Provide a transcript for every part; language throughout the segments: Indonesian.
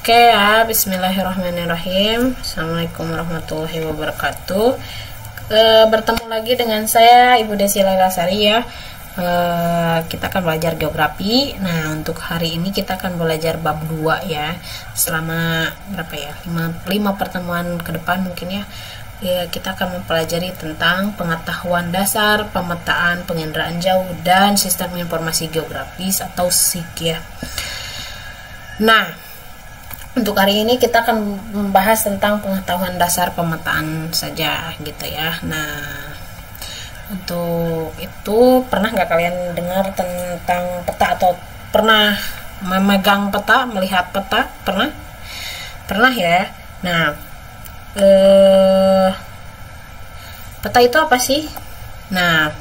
Oke ya, bismillahirrahmanirrahim. Assalamualaikum warahmatullahi wabarakatuh. Bertemu lagi dengan saya Ibu Desi Lailasari ya. Kita akan belajar geografi. Nah, untuk hari ini kita akan belajar bab 2 ya. Selama berapa ya? 5 pertemuan ke depan mungkin ya. Kita akan mempelajari tentang pengetahuan dasar, pemetaan, penginderaan jauh, dan sistem informasi geografis atau SIG ya. Nah, untuk hari ini kita akan membahas tentang pengetahuan dasar pemetaan saja gitu ya. Nah, untuk itu pernah nggak kalian dengar tentang peta atau pernah memegang peta, melihat peta? Pernah ya. Nah, peta itu apa sih? Nah,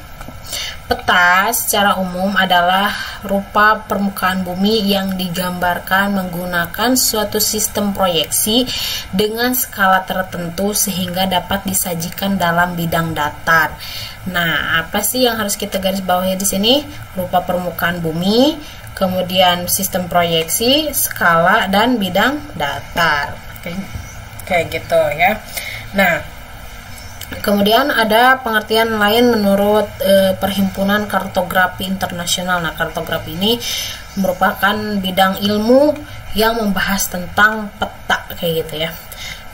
peta secara umum adalah rupa permukaan bumi yang digambarkan menggunakan suatu sistem proyeksi dengan skala tertentu sehingga dapat disajikan dalam bidang datar. Nah, apa sih yang harus kita garis bawahi di sini? Rupa permukaan bumi, kemudian sistem proyeksi, skala, dan bidang datar. Kayak gitu ya. Nah, kemudian ada pengertian lain menurut Perhimpunan Kartografi Internasional. Nah, kartografi ini merupakan bidang ilmu yang membahas tentang peta kayak gitu ya.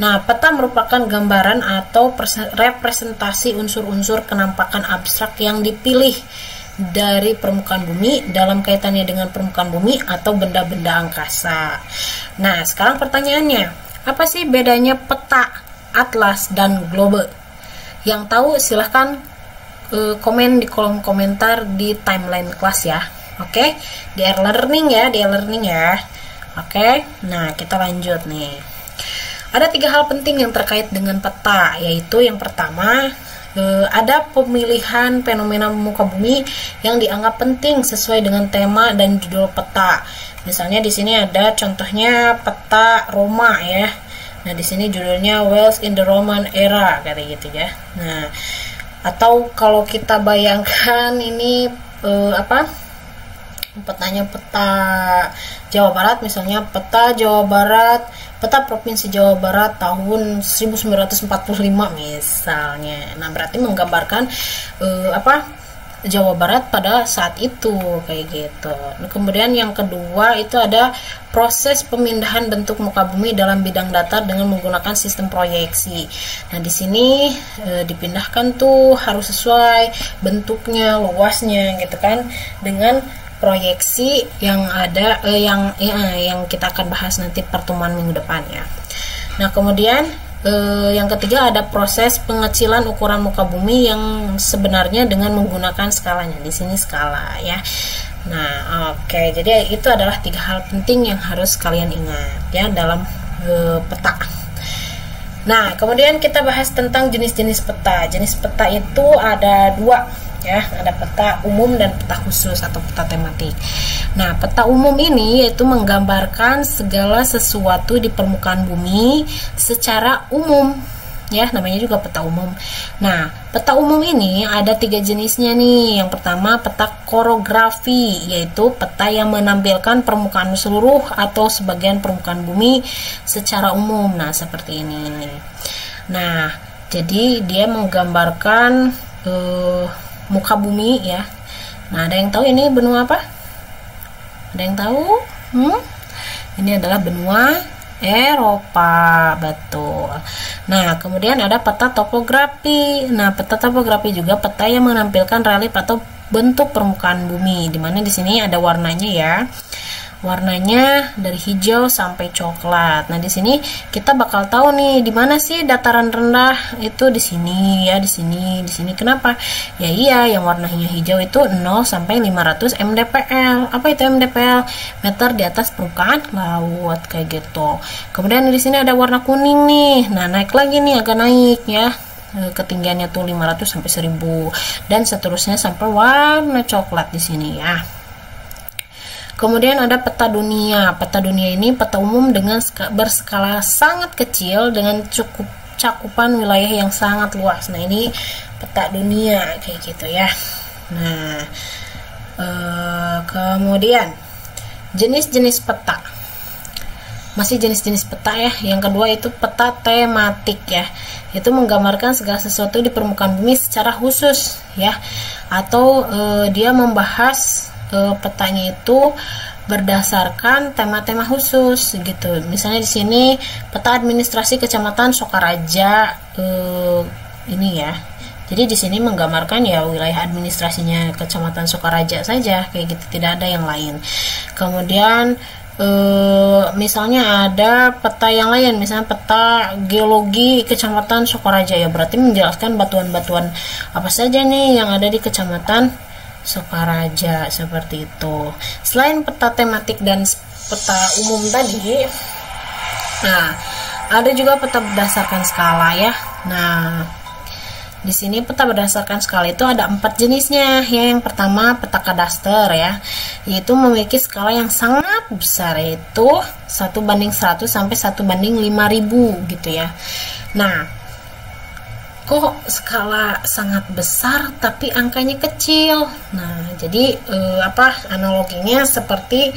Nah, peta merupakan gambaran atau representasi unsur-unsur kenampakan abstrak yang dipilih dari permukaan bumi dalam kaitannya dengan permukaan bumi atau benda-benda angkasa. Nah, sekarang pertanyaannya, apa sih bedanya peta, atlas, dan globe? Yang tahu silahkan komen di kolom komentar di timeline kelas ya. Oke, di e-learning ya, Oke, nah kita lanjut nih. Ada 3 hal penting yang terkait dengan peta, yaitu yang pertama, ada pemilihan fenomena muka bumi yang dianggap penting sesuai dengan tema dan judul peta. Misalnya di sini ada contohnya peta Roma ya. Nah, di sini judulnya Wales in the Roman Era kayak gitu ya. Nah, atau kalau kita bayangkan ini petanya peta Jawa Barat, misalnya peta Jawa Barat, peta Provinsi Jawa Barat tahun 1945 misalnya. Nah, berarti menggambarkan Jawa Barat pada saat itu kayak gitu. Nah, kemudian yang kedua itu ada proses pemindahan bentuk muka bumi dalam bidang datar dengan menggunakan sistem proyeksi. Nah, di sini dipindahkan tuh harus sesuai bentuknya, luasnya gitu kan, dengan proyeksi yang ada yang kita akan bahas nanti pertemuan minggu depan ya. Nah, kemudian yang ketiga ada proses pengecilan ukuran muka bumi yang sebenarnya dengan menggunakan skalanya. Di sini skala ya. Nah, oke. Jadi itu adalah 3 hal penting yang harus kalian ingat ya dalam peta. Nah, kemudian kita bahas tentang jenis-jenis peta. Jenis peta itu ada 2 ya, ada peta umum dan peta khusus atau peta tematik. Nah, peta umum ini yaitu menggambarkan segala sesuatu di permukaan bumi secara umum ya, namanya juga peta umum. Nah, peta umum ini ada 3 jenisnya nih. Yang pertama peta korografi, yaitu peta yang menampilkan permukaan seluruh atau sebagian permukaan bumi secara umum. Nah, seperti ini nih. Nah, jadi dia menggambarkan muka bumi ya. Nah, ada yang tahu ini benua apa? Ada yang tahu? Ini adalah benua Eropa, betul. Nah, kemudian ada peta topografi. Nah, peta topografi juga peta yang menampilkan relief atau bentuk permukaan bumi, dimana di sini ada warnanya ya. Warnanya dari hijau sampai coklat. Nah, di sini kita bakal tahu nih di mana sih dataran rendah itu, di sini ya, di sini. Kenapa? Ya iya, yang warnanya hijau itu 0 sampai 500 mdpl. Apa itu mdpl? Meter di atas permukaan laut kayak gitu. Kemudian di sini ada warna kuning nih. Nah, naik lagi nih, agak naik ya. Ketinggiannya tuh 500 sampai 1000 dan seterusnya sampai warna coklat di sini ya. Kemudian ada peta dunia. Peta dunia ini peta umum dengan berskala sangat kecil dengan cukup cakupan wilayah yang sangat luas. Nah, ini peta dunia kayak gitu ya. Nah, kemudian jenis-jenis peta. masih jenis-jenis peta ya. Yang kedua itu peta tematik ya, itu menggambarkan segala sesuatu di permukaan bumi secara khusus ya, atau dia membahas petanya itu berdasarkan tema-tema khusus gitu. Misalnya di sini peta administrasi Kecamatan Sokaraja ini ya. Jadi di sini menggambarkan ya wilayah administrasinya Kecamatan Sokaraja saja kayak gitu, tidak ada yang lain. Kemudian misalnya ada peta yang lain, misalnya peta geologi Kecamatan Sokaraja ya, berarti menjelaskan batuan-batuan apa saja nih yang ada di Kecamatan Sokaraja, seperti itu. Selain peta tematik dan peta umum tadi, nah ada juga peta berdasarkan skala ya. Nah di sini peta berdasarkan skala itu ada 4 jenisnya ya. Yang pertama peta kadaster ya, yaitu memiliki skala yang sangat besar, yaitu 1:100 sampai 1:5000 gitu ya. Nah kok skala sangat besar tapi angkanya kecil? Nah jadi analoginya seperti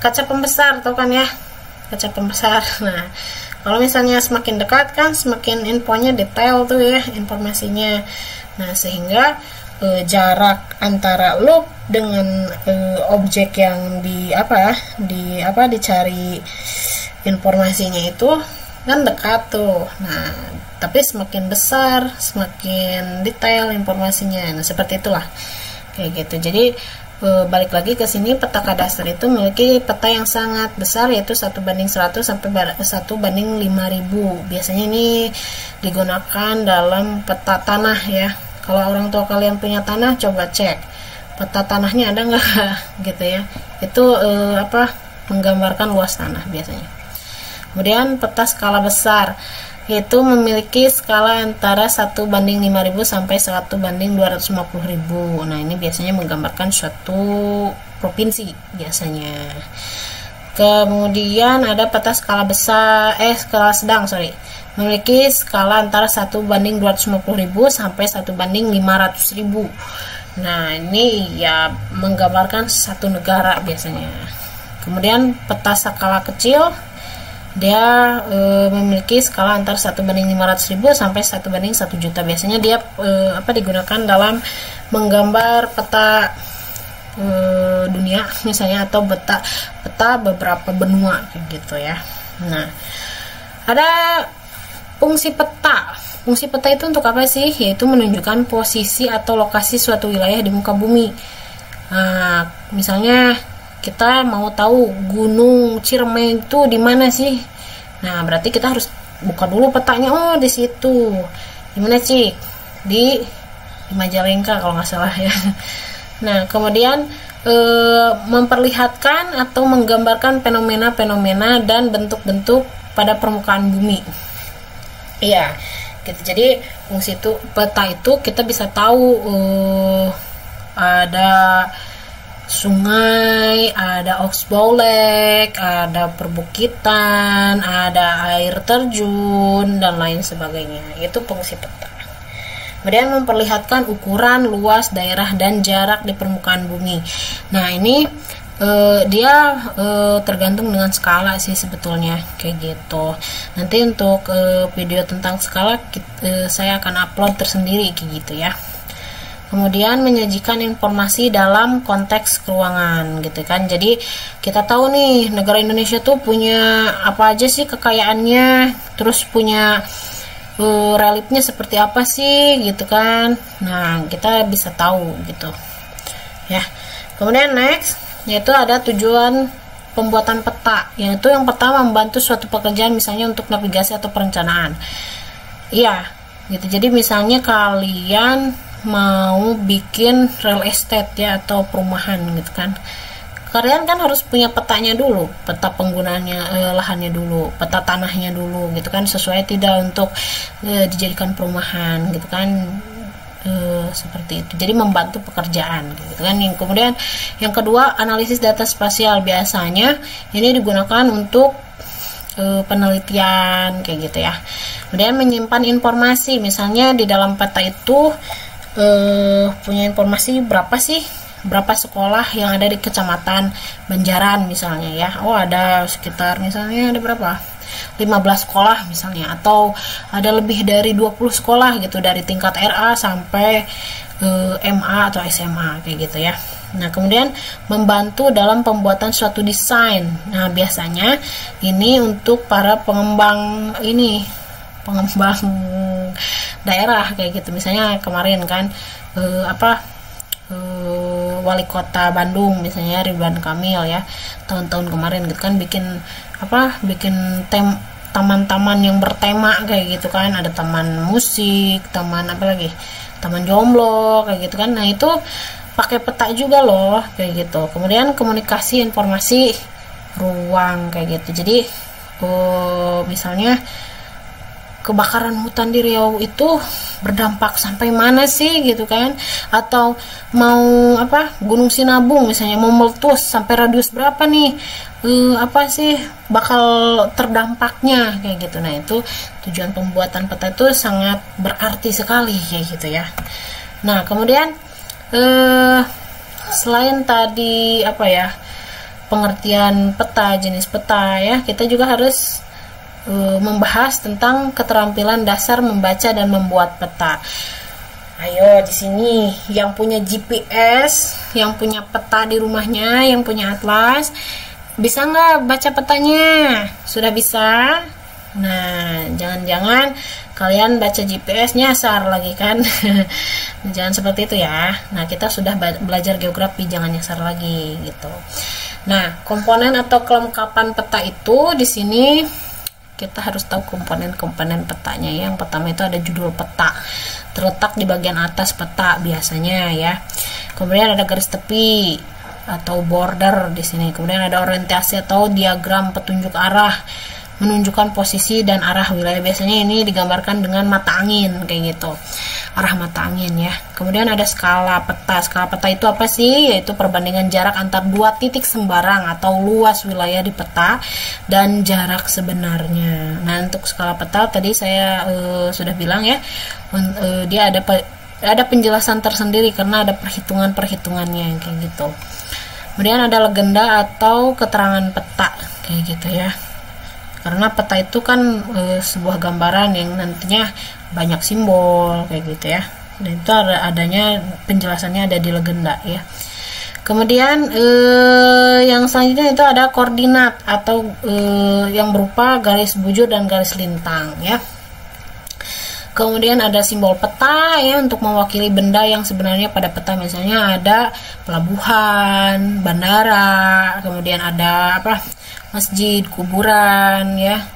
kaca pembesar, tau kan ya, kaca pembesar. Nah kalau misalnya semakin dekat kan semakin infonya detail tuh ya informasinya. Nah sehingga jarak antara loop dengan objek yang dicari informasinya itu kan dekat tuh. Nah tapi semakin besar semakin detail informasinya. Nah seperti itulah kayak gitu. Jadi balik lagi ke sini, peta kadaster itu memiliki peta yang sangat besar, yaitu 1:100 sampai 1:5000. Biasanya ini digunakan dalam peta tanah ya. Kalau orang tua kalian punya tanah, coba cek peta tanahnya ada nggak gitu ya. Itu menggambarkan luas tanah biasanya. Kemudian peta skala besar, yaitu memiliki skala antara 1:5000 sampai 1:250.000. Nah ini biasanya menggambarkan suatu provinsi biasanya. Kemudian ada peta skala sedang, memiliki skala antara 1:250.000 sampai 1:500.000. Nah ini ya menggambarkan satu negara biasanya. Kemudian peta skala kecil, dia memiliki skala antara 1:500.000 sampai 1:1 juta. Biasanya dia digunakan dalam menggambar peta dunia misalnya, atau peta beberapa benua gitu ya. Nah ada fungsi peta. Fungsi peta itu untuk apa sih? Yaitu menunjukkan posisi atau lokasi suatu wilayah di muka bumi. Nah misalnya kita mau tahu Gunung Ciremai itu di mana sih? Nah, berarti kita harus buka dulu petanya. Oh, di situ. Di mana, Cik? Di Majalengka kalau nggak salah ya. Nah, kemudian memperlihatkan atau menggambarkan fenomena-fenomena dan bentuk-bentuk pada permukaan bumi. Iya, gitu. Jadi fungsi peta itu kita bisa tahu ada sungai, ada oxbow lake, ada perbukitan, ada air terjun dan lain sebagainya. Itu fungsi peta. Kemudian memperlihatkan ukuran, luas, daerah dan jarak di permukaan bumi. Nah ini dia tergantung dengan skala sih sebetulnya kayak gitu. Nanti untuk video tentang skala saya akan upload tersendiri kayak gitu ya. Kemudian menyajikan informasi dalam konteks keuangan gitu kan. Jadi kita tahu nih negara Indonesia tuh punya apa aja sih kekayaannya, terus punya reliefnya seperti apa sih gitu kan. Nah kita bisa tahu gitu ya. Kemudian next, yaitu ada tujuan pembuatan peta, yaitu yang pertama membantu suatu pekerjaan misalnya untuk navigasi atau perencanaan. Iya gitu. Jadi misalnya kalian mau bikin real estate ya, atau perumahan gitu kan, kalian kan harus punya petanya dulu, peta penggunaannya, lahannya dulu, peta tanahnya dulu gitu kan, sesuai tidak untuk dijadikan perumahan gitu kan, seperti itu. Jadi membantu pekerjaan gitu kan. Yang kemudian yang kedua, analisis data spasial. Biasanya ini digunakan untuk penelitian kayak gitu ya. Kemudian menyimpan informasi, misalnya di dalam peta itu punya informasi berapa sih berapa sekolah yang ada di Kecamatan Banjaran misalnya ya. Oh, ada sekitar misalnya ada berapa? 15 sekolah misalnya, atau ada lebih dari 20 sekolah gitu dari tingkat RA sampai MA atau SMA kayak gitu ya. Nah, kemudian membantu dalam pembuatan suatu desain. Nah, biasanya ini untuk para pengembang daerah kayak gitu. Misalnya kemarin kan Wali Kota Bandung misalnya Ridwan Kamil ya, tahun-tahun kemarin gitu kan bikin taman-taman yang bertema kayak gitu kan, ada taman musik, taman taman jomblo kayak gitu kan. Nah, itu pakai peta juga loh kayak gitu. Kemudian komunikasi informasi ruang kayak gitu. Jadi misalnya kebakaran hutan di Riau itu berdampak sampai mana sih gitu kan, atau mau Gunung Sinabung misalnya mau meletus sampai radius berapa nih, bakal terdampaknya kayak gitu. Nah, itu tujuan pembuatan peta itu sangat berarti sekali kayak gitu ya. Nah, kemudian selain tadi pengertian peta, jenis peta ya, kita juga harus membahas tentang keterampilan dasar membaca dan membuat peta. Ayo di sini yang punya GPS, yang punya peta di rumahnya, yang punya atlas, bisa nggak baca petanya? Sudah bisa? Nah, jangan-jangan kalian baca GPS nyasar lagi kan. Jangan seperti itu ya. Nah, kita sudah belajar geografi, jangan nyasar lagi gitu. Nah, komponen atau kelengkapan peta itu di sini kita harus tahu komponen-komponen petanya. Yang pertama itu ada judul peta, terletak di bagian atas peta biasanya ya. Kemudian ada garis tepi atau border di sini. Kemudian ada orientasi atau diagram petunjuk arah, menunjukkan posisi dan arah wilayah. Biasanya ini digambarkan dengan mata angin kayak gitu, arah mata angin ya. Kemudian ada skala peta. Skala peta itu apa sih? Yaitu perbandingan jarak antar dua titik sembarang atau luas wilayah di peta dan jarak sebenarnya. Nah, untuk skala peta tadi saya sudah bilang ya, dia ada penjelasan tersendiri karena ada perhitungannya kayak gitu. Kemudian ada legenda atau keterangan peta kayak gitu ya. Karena peta itu kan sebuah gambaran yang nantinya banyak simbol kayak gitu ya. Dan itu adanya penjelasannya ada di legenda ya. Kemudian yang selanjutnya itu ada koordinat atau yang berupa garis bujur dan garis lintang ya. Kemudian ada simbol peta ya untuk mewakili benda yang sebenarnya pada peta. Misalnya ada pelabuhan, bandara, kemudian ada masjid, kuburan ya,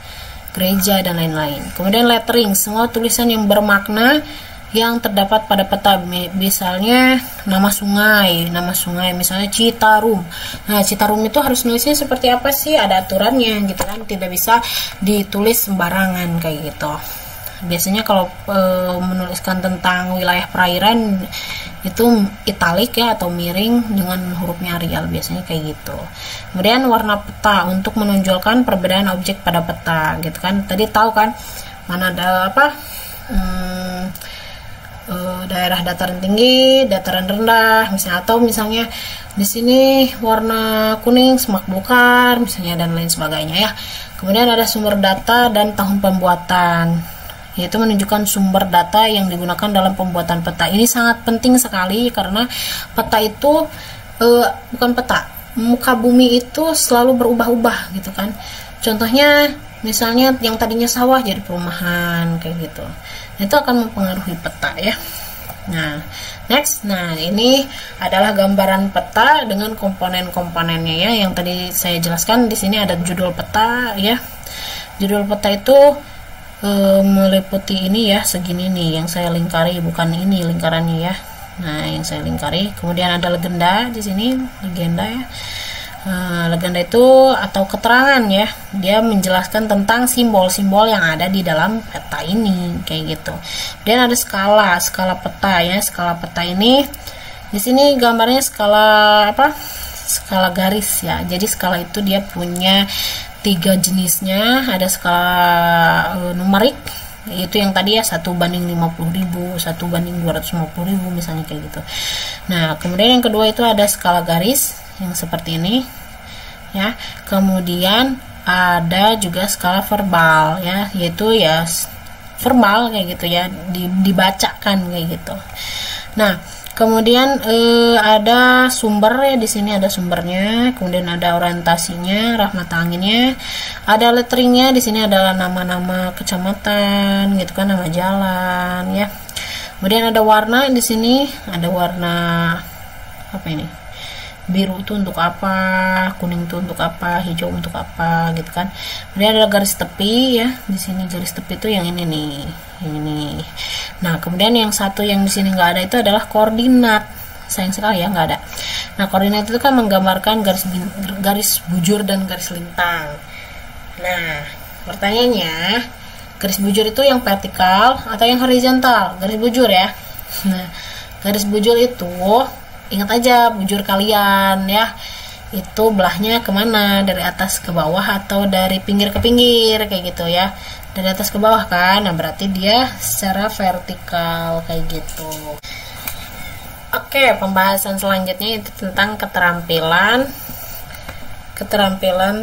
gereja dan lain-lain. Kemudian lettering, semua tulisan yang bermakna yang terdapat pada peta. Misalnya nama sungai misalnya Citarum. Nah, Citarum itu harus nulisnya seperti apa sih? Ada aturannya gitu kan, tidak bisa ditulis sembarangan kayak gitu. Biasanya kalau menuliskan tentang wilayah perairan itu italik ya, atau miring dengan hurufnya Arial, biasanya kayak gitu. Kemudian warna peta untuk menonjolkan perbedaan objek pada peta gitu kan. Tadi tahu kan mana ada daerah dataran tinggi, dataran rendah misalnya, atau misalnya di sini warna kuning semak belukar misalnya, dan lain sebagainya ya. Kemudian ada sumber data dan tahun pembuatan, yaitu menunjukkan sumber data yang digunakan dalam pembuatan peta. Ini sangat penting sekali karena peta itu bukan peta, muka bumi itu selalu berubah-ubah gitu kan. Contohnya misalnya yang tadinya sawah jadi perumahan kayak gitu. Itu akan mempengaruhi peta ya. Nah, next. Nah, ini adalah gambaran peta dengan komponen-komponennya ya. Yang tadi saya jelaskan di sini ada judul peta ya. Judul peta itu meliputi ini ya, segini nih yang saya lingkari, bukan ini lingkarannya ya. Nah, yang saya lingkari. Kemudian ada legenda di sini, legenda ya. Legenda itu atau keterangan ya, dia menjelaskan tentang simbol-simbol yang ada di dalam peta ini kayak gitu. Dan ada skala peta ya. Skala peta ini di sini gambarnya skala skala garis ya. Jadi skala itu dia punya 3 jenisnya. Ada skala numerik Itu yang tadi ya 1/50.000, 1/250.000 misalnya kayak gitu. Nah, kemudian yang kedua itu ada skala garis yang seperti ini ya. Kemudian ada juga skala verbal ya, yaitu ya verbal kayak gitu ya, dibacakan kayak gitu. Nah, kemudian ada sumber ya, di sini ada sumbernya, kemudian ada orientasinya, rahmat anginnya, ada letteringnya, di sini adalah nama-nama kecamatan gitu kan, nama jalan ya. Kemudian ada warna, di sini ada warna apa ini? Biru itu untuk apa, kuning itu untuk apa, hijau untuk apa gitu kan. Kemudian ada garis tepi ya, di sini garis tepi itu yang ini nih, yang ini. Nah, kemudian yang satu yang di sini nggak ada itu adalah koordinat. Sayang sekali ya nggak ada. Nah, koordinat itu kan menggambarkan garis bujur dan garis lintang. Nah, pertanyaannya, garis bujur itu yang vertikal atau yang horizontal? Garis bujur ya. Nah, garis bujur itu ingat aja, bujur kalian ya, itu belahnya kemana, dari atas ke bawah atau dari pinggir ke pinggir kayak gitu ya, dari atas ke bawah kan. Nah, berarti dia secara vertikal kayak gitu. Oke, pembahasan selanjutnya itu tentang keterampilan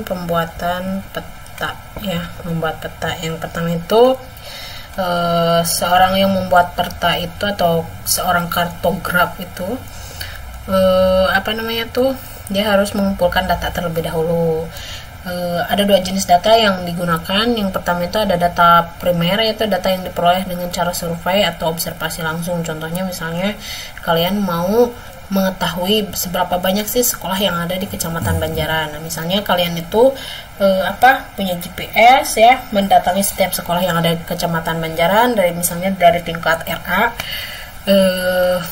pembuatan peta ya, membuat peta. Yang pertama itu seorang yang membuat peta itu atau seorang kartograf itu dia harus mengumpulkan data terlebih dahulu. Ada dua jenis data yang digunakan. Yang pertama itu ada data primer, yaitu data yang diperoleh dengan cara survei atau observasi langsung. Contohnya misalnya kalian mau mengetahui seberapa banyak sih sekolah yang ada di Kecamatan Banjaran. Nah, misalnya kalian itu punya GPS ya, mendatangi setiap sekolah yang ada di Kecamatan Banjaran, dari tingkat RA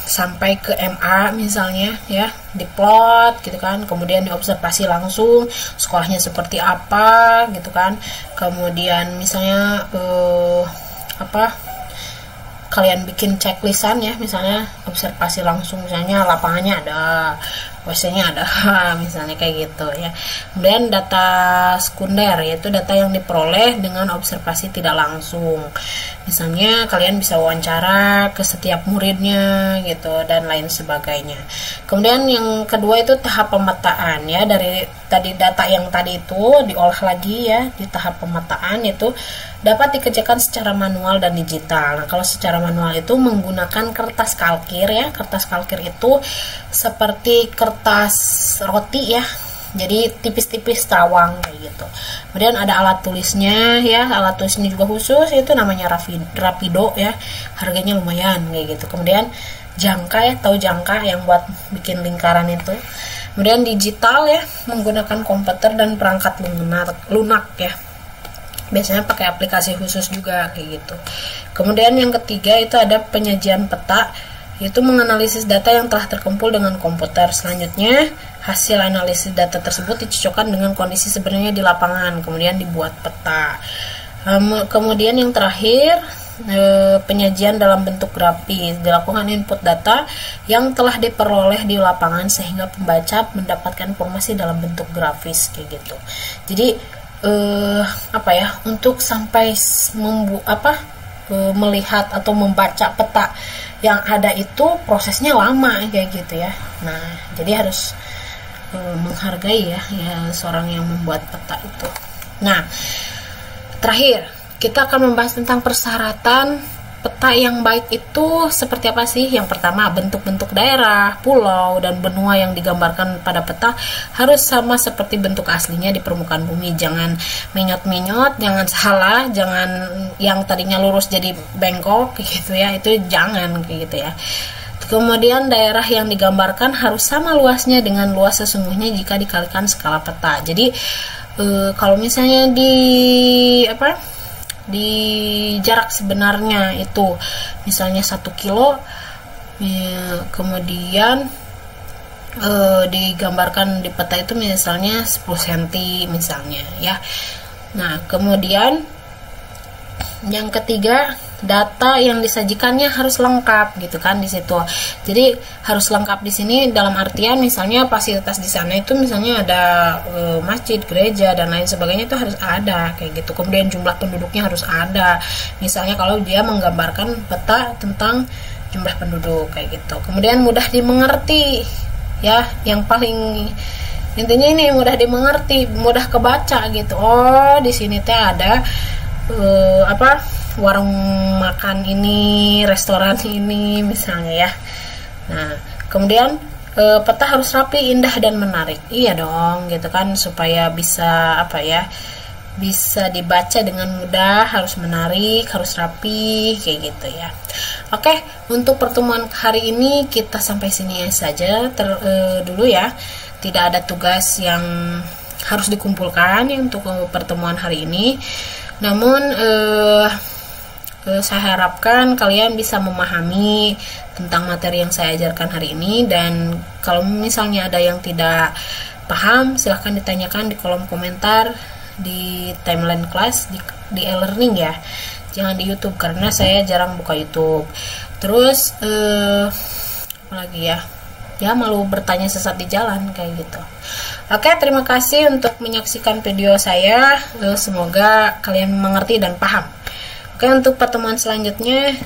sampai ke MA misalnya ya, diplot gitu kan, kemudian diobservasi langsung sekolahnya seperti apa gitu kan. Kemudian misalnya kalian bikin checklistan ya, misalnya observasi langsung, misalnya lapangannya ada, WC-nya ada misalnya kayak gitu ya. Kemudian data sekunder, yaitu data yang diperoleh dengan observasi tidak langsung. Misalnya kalian bisa wawancara ke setiap muridnya gitu dan lain sebagainya. Kemudian yang kedua itu tahap pemetaan ya, dari tadi data yang tadi itu diolah lagi ya di tahap pemetaan, itu dapat dikerjakan secara manual dan digital. Nah, kalau secara manual itu menggunakan kertas kalkir ya. Kertas kalkir itu seperti kertas roti ya, jadi tipis-tipis tawang kayak gitu. Kemudian ada alat tulisnya ya, alat tulisnya juga khusus, itu namanya Rapido ya, harganya lumayan kayak gitu. Kemudian jangka ya, tahu jangka yang buat bikin lingkaran itu. Kemudian digital ya, menggunakan komputer dan perangkat lunak ya, biasanya pakai aplikasi khusus juga kayak gitu. Kemudian yang ketiga itu ada penyajian peta, yaitu menganalisis data yang telah terkumpul dengan komputer. Selanjutnya hasil analisis data tersebut dicocokkan dengan kondisi sebenarnya di lapangan, kemudian dibuat peta. Kemudian yang terakhir, penyajian dalam bentuk grafis, dilakukan input data yang telah diperoleh di lapangan sehingga pembaca mendapatkan informasi dalam bentuk grafis kayak gitu. Jadi untuk sampai melihat atau membaca peta yang ada itu prosesnya lama kayak gitu ya. Nah, jadi harus menghargai ya seorang yang membuat peta itu. Nah, terakhir kita akan membahas tentang persyaratan peta yang baik itu seperti apa sih. Yang pertama, bentuk-bentuk daerah, pulau, dan benua yang digambarkan pada peta harus sama seperti bentuk aslinya di permukaan bumi. Jangan menyot-menyot, jangan salah, jangan yang tadinya lurus jadi bengkok gitu ya, itu jangan kayak gitu ya. Kemudian daerah yang digambarkan harus sama luasnya dengan luas sesungguhnya jika dikalikan skala peta. Jadi kalau misalnya di jarak sebenarnya itu misalnya 1 kilo ya, kemudian digambarkan di peta itu misalnya 10 cm misalnya ya. Nah, kemudian yang ketiga data yang disajikannya harus lengkap gitu kan di situ. Jadi harus lengkap di sini dalam artian misalnya fasilitas di sana itu misalnya ada masjid, gereja dan lain sebagainya itu harus ada kayak gitu. Kemudian jumlah penduduknya harus ada. Misalnya kalau dia menggambarkan peta tentang jumlah penduduk kayak gitu. Kemudian mudah dimengerti ya, yang paling intinya ini mudah dimengerti, mudah kebaca gitu. Oh, di sini teh ada warung makan ini, restoran ini misalnya ya. Nah, kemudian peta harus rapi, indah dan menarik. Iya dong, gitu kan, supaya bisa bisa dibaca dengan mudah, harus menarik, harus rapi, kayak gitu ya. Oke, untuk pertemuan hari ini kita sampai sini saja dulu ya. Tidak ada tugas yang harus dikumpulkan ya untuk pertemuan hari ini. Namun saya harapkan kalian bisa memahami tentang materi yang saya ajarkan hari ini, dan kalau misalnya ada yang tidak paham silahkan ditanyakan di kolom komentar di timeline kelas di e-learning ya, jangan di YouTube karena saya jarang buka YouTube. Terus apa lagi ya, malu bertanya sesat di jalan kayak gitu. Oke, terima kasih untuk menyaksikan video saya, semoga kalian mengerti dan paham. Oke, untuk pertemuan selanjutnya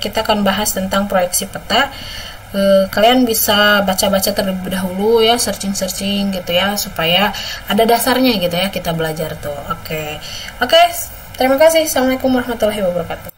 kita akan bahas tentang proyeksi peta. Kalian bisa baca-baca terlebih dahulu ya, searching gitu ya, supaya ada dasarnya gitu ya kita belajar tuh. Oke, terima kasih. Assalamualaikum warahmatullahi wabarakatuh.